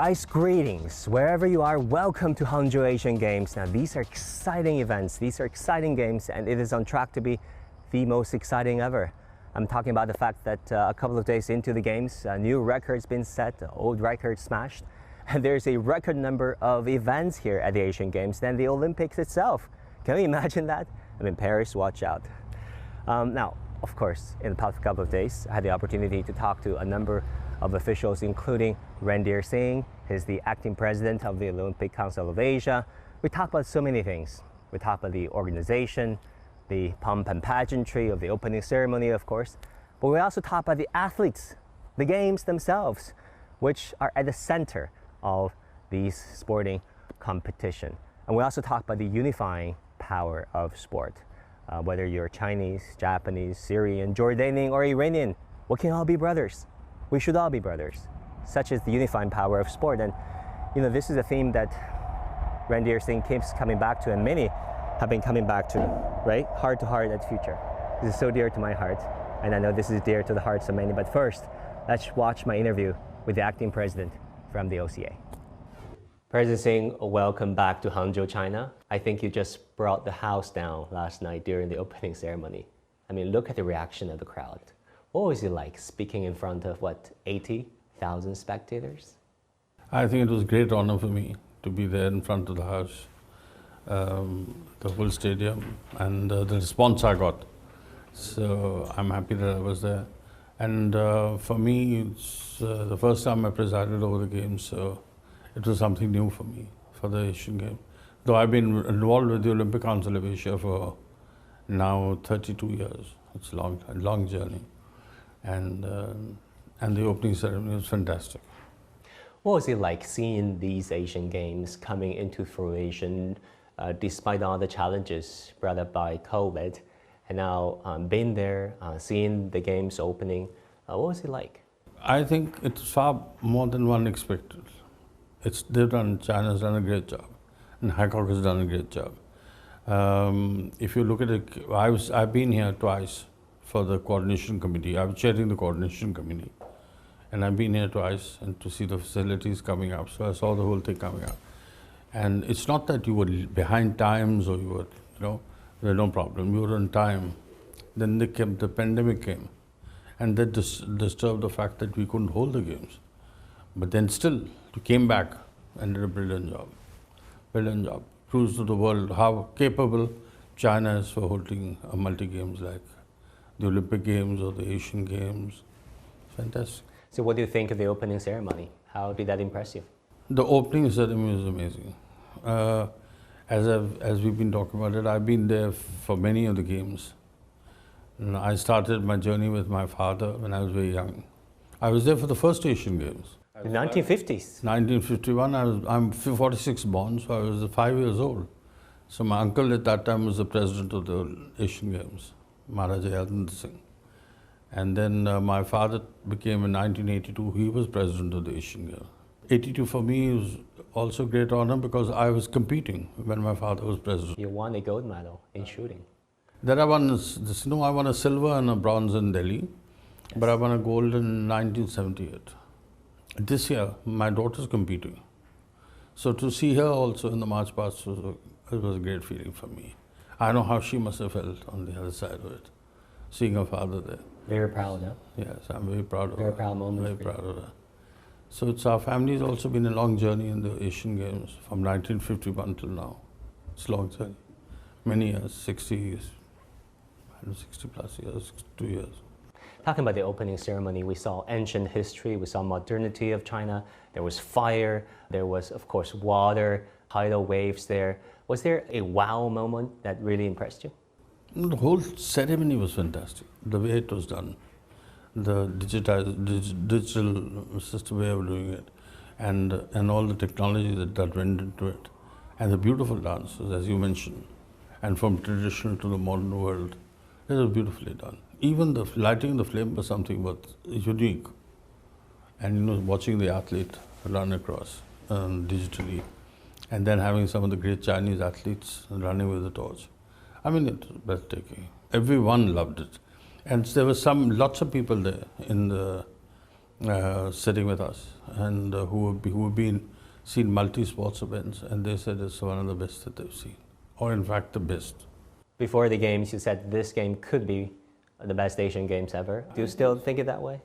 Guys, greetings. Wherever you are, welcome to Hangzhou Asian Games. Now, these are exciting events, these are exciting games, and it is on track to be the most exciting ever. I'm talking about the fact that a couple of days into the games, a new record's been set, old records smashed, and there's a record number of events here at the Asian Games than the Olympics itself. Can you imagine that? I mean, Paris, watch out. Now, of course, in the past couple of days, I had the opportunity to talk to a number of officials, including Randhir Singh. He's the acting president of the Olympic Council of Asia. We talked about so many things. We talked about the organization, the pomp and pageantry of the opening ceremony, of course, but we also talked about the athletes, the games themselves, which are at the center of these sporting competition. And we also talked about the unifying power of sport. Whether you're Chinese, Japanese, Syrian, Jordanian, or Iranian, we can all be brothers. We should all be brothers. Such is the unifying power of sport. And you know, this is a theme that Randhir Singh keeps coming back to, and many have been coming back to, right? Heart to heart at future. This is so dear to my heart, and I know this is dear to the hearts of many. But first, let's watch my interview with the acting president from the OCA. President Singh, welcome back to Hangzhou, China. I think you just brought the house down last night during the opening ceremony. I mean, look at the reaction of the crowd. What was it like speaking in front of, 80,000 spectators? I think it was a great honor for me to be there in front of the house, the whole stadium, and the response I got. So I'm happy that I was there. And for me, it's the first time I presided over the games, so it was something new for me, for the Asian Games. Though I've been involved with the Olympic Council of Asia for now 32 years. It's a long journey. And the opening ceremony was fantastic. What was it like seeing these Asian Games coming into fruition despite all the challenges brought up by COVID, and now being there, seeing the games opening? What was it like? I think it's far more than one expected. China's done a great job, and Hancock has done a great job. If you look at it, I've been here twice for the coordination committee. I was chairing the coordination committee, and I've been here twice and to see the facilities coming up. So I saw the whole thing coming up. And it's not that you were behind times or you were, there's no problem. You were on time. Then the pandemic came, and that disturbed the fact that we couldn't hold the games. But then still, you came back and did a brilliant job. Brilliant job. Proves to the world how capable China is for holding a multi-games like the Olympic Games or the Asian Games. Fantastic. So what do you think of the opening ceremony? How did that impress you? The opening ceremony was amazing. As we've been talking about it, I've been there for many of the games. And I started my journey with my father when I was very young. I was there for the first Asian Games. The 1950s? 1951, I'm 46 born, so I was 5 years old. So my uncle at that time was the president of the Asian Games, Maharaja Randhir Singh. And then my father became in 1982, he was president of the Asian Games. 82 for me was also a great honor because I was competing when my father was president. You won a gold medal in shooting. Then I won a silver and a bronze in Delhi, yes. But I won a gold in 1978. This year, my daughter's competing. So to see her also in the march past, it was a great feeling for me. I know how she must have felt on the other side of it, seeing her father there. Very proud, huh? Yes, I'm very proud of her. Very proud moment. Very proud of her. So our family has also been a long journey in the Asian Games from 1951 till now. It's a long journey. Many years, 60 years, 60 plus years, 62 years. Talking about the opening ceremony, we saw ancient history, we saw modernity of China. There was fire, there was, of course, water, tidal waves there. Was there a wow moment that really impressed you? The whole ceremony was fantastic. The way it was done, the digital system way of doing it, and all the technology that went into it, and the beautiful dances, as you mentioned, and from traditional to the modern world, it was beautifully done. Even the lighting the flame was something unique, and watching the athlete run across digitally, and then having some of the great Chinese athletes running with the torch. I mean, it was breathtaking. Everyone loved it. And there were lots of people there in the sitting with us, and who have seen multi-sports events, and they said it's one of the best that they've seen, or in fact the best. Before the games, you said this game could be the best Asian Games ever. Do you still think it that way?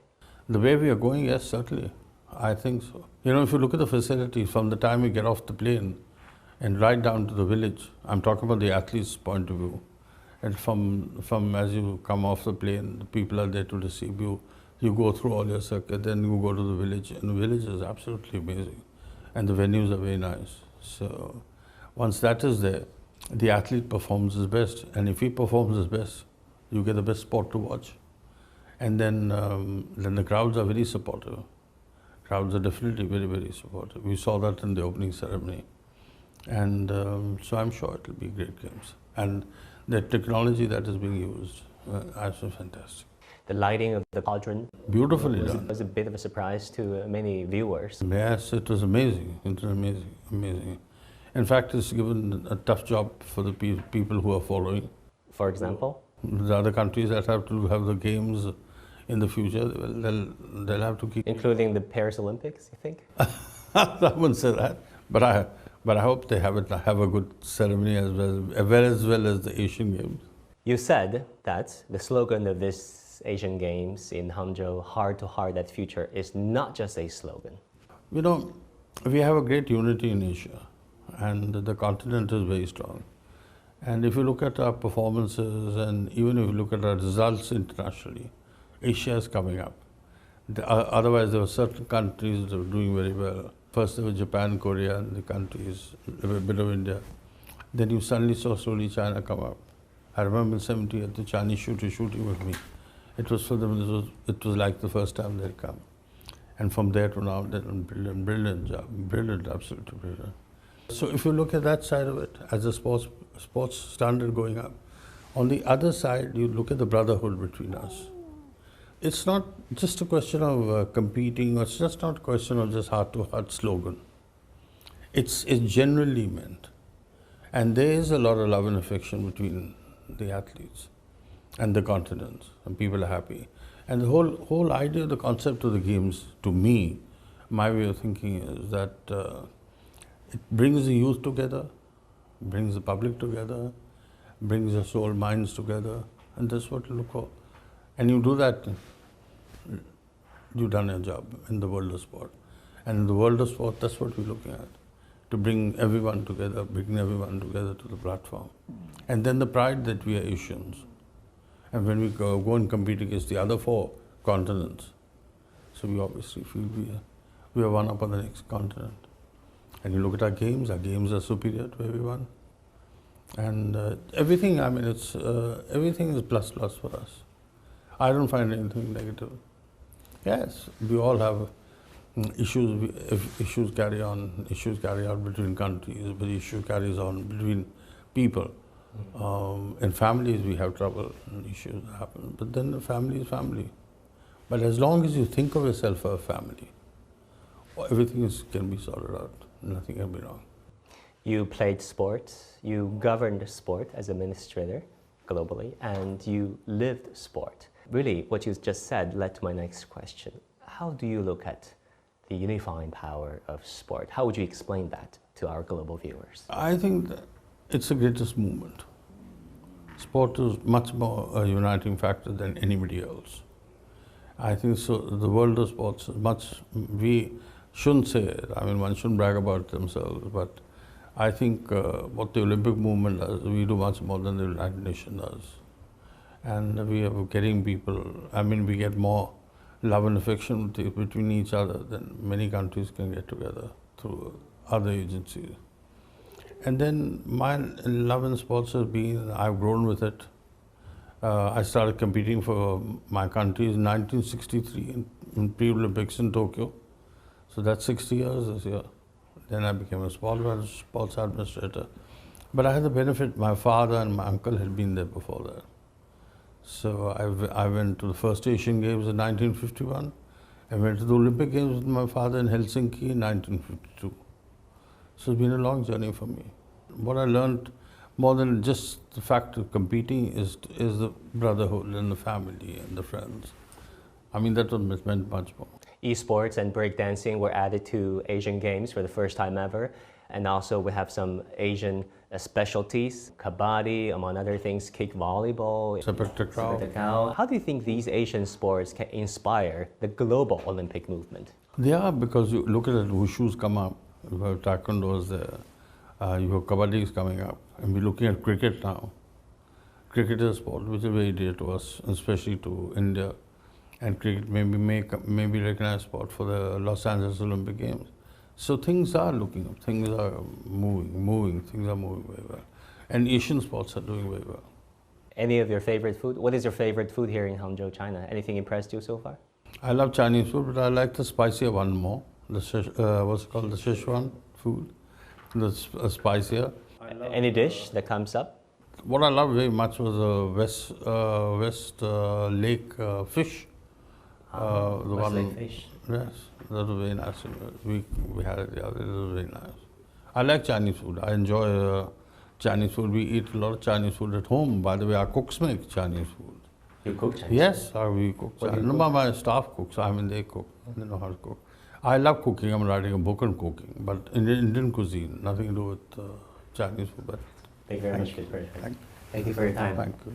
The way we are going, yes, certainly. I think so. You know, if you look at the facilities from the time you get off the plane and right down to the village, I'm talking about the athlete's point of view, and from as you come off the plane, the people are there to receive you. You go through all your circuit, then you go to the village, and the village is absolutely amazing, and the venues are very nice. So once that is there, the athlete performs his best, and if he performs his best, you get the best sport to watch. And then the crowds are very supportive. Crowds are definitely very, very supportive. We saw that in the opening ceremony. And so I'm sure it will be great games. And the technology that is being used is absolutely fantastic. The lighting of the cauldron Beautifully done. was a bit of a surprise to many viewers. Yes, it was amazing. It was amazing, amazing. In fact, it's given a tough job for the people who are following. For example? The other countries that have to have the games in the future, they'll have to keep... Including the Paris Olympics, you think? I wouldn't say that, but I hope they have a good ceremony as well as the Asian Games. You said that the slogan of this Asian Games in Hangzhou, "Heart to Heart That Future," is not just a slogan. You know, we have a great unity in Asia, and the continent is very strong. And if you look at our performances, and even if you look at our results internationally, Asia is coming up. Otherwise, there were certain countries that were doing very well. First, there were Japan, Korea, and the countries, a bit of India. Then you suddenly saw slowly China come up. I remember in '70, the Chinese shooting with me. It was for them, it was like the first time they'd come. And from there to now, they've done brilliant job, brilliant, absolutely brilliant. So if you look at that side of it, as a sports standard going up, on the other side, you look at the brotherhood between us. It's not just a question of competing, or it's just not a question of just heart-to-heart slogan. It's generally meant. And there is a lot of love and affection between the athletes and the continents, and people are happy. And the whole idea of the concept of the games, to me, my way of thinking is that it brings the youth together, brings the public together, brings the soul minds together, and that's what you look for. And you do that, you've done your job in the world of sport. And in the world of sport, that's what we're looking at, to bring everyone together to the platform. And then the pride that we are Asians. And when we go and compete against the other 4 continents, so we obviously feel we are one up on the next continent. And you look at our games are superior to everyone. And everything, I mean, everything is plus for us. I don't find anything negative. Yes, we all have issues. If issues carry on between countries, but issue carries on between people. In families, we have trouble and issues happen. But then the family is family. But as long as you think of yourself as a family, everything can be sorted out. Nothing can be wrong. You played sports, you governed sport as administrator globally, and you lived sport. Really, what you just said led to my next question. How do you look at the unifying power of sport? How would you explain that to our global viewers? I think that it's the greatest movement. Sport is much more a uniting factor than anybody else. I think so. The world of sports is much, we shouldn't say it, I mean, one shouldn't brag about themselves, but I think what the Olympic movement does, we do much more than the United Nations does. And we are getting people, I mean, we get more love and affection between each other than many countries can get together through other agencies. And then my love in sports has been, I've grown with it. I started competing for my country in 1963 in pre-Olympics in Tokyo. So that's 60 years this year. Then I became a sports administrator. But I had the benefit, my father and my uncle had been there before that. So I went to the first Asian Games in 1951. I went to the Olympic Games with my father in Helsinki in 1952. So it's been a long journey for me. What I learned, more than just the fact of competing, is the brotherhood and the family and the friends. I mean, that meant much more. esports and breakdancing were added to Asian Games for the first time ever. And also we have some Asian specialties, kabaddi, among other things, kick volleyball, Sepak takraw. How do you think these Asian sports can inspire the global Olympic movement? They are, because you look at it, wushu's come up, you have taekwondo's there, you have kabaddi is coming up, and we're looking at cricket now. Cricket is a sport which is very dear to us, especially to India, and cricket maybe recognized sport for the Los Angeles Olympic Games. So things are looking up, things are moving, things are moving very well. And Asian sports are doing very well. Any of your favorite food? What is your favorite food here in Hangzhou, China? Anything impressed you so far? I love Chinese food, but I like the spicier one more. What's it called? The Szechuan food. The spicier. Any dish that comes up? What I loved very much was West Lake fish. The West one, Lake fish. Yes, that was very nice. We had it the other day, it was very nice. I like Chinese food. I enjoy Chinese food. We eat a lot of Chinese food at home. By the way, our cooks make Chinese food. You cook Chinese? Yes, we cook. My staff cooks. I mean, they cook. They know how to cook. I love cooking. I'm writing a book on cooking, but Indian cuisine, nothing to do with Chinese food. But Thank you very much, Chris. Thank you for your time. Thank you.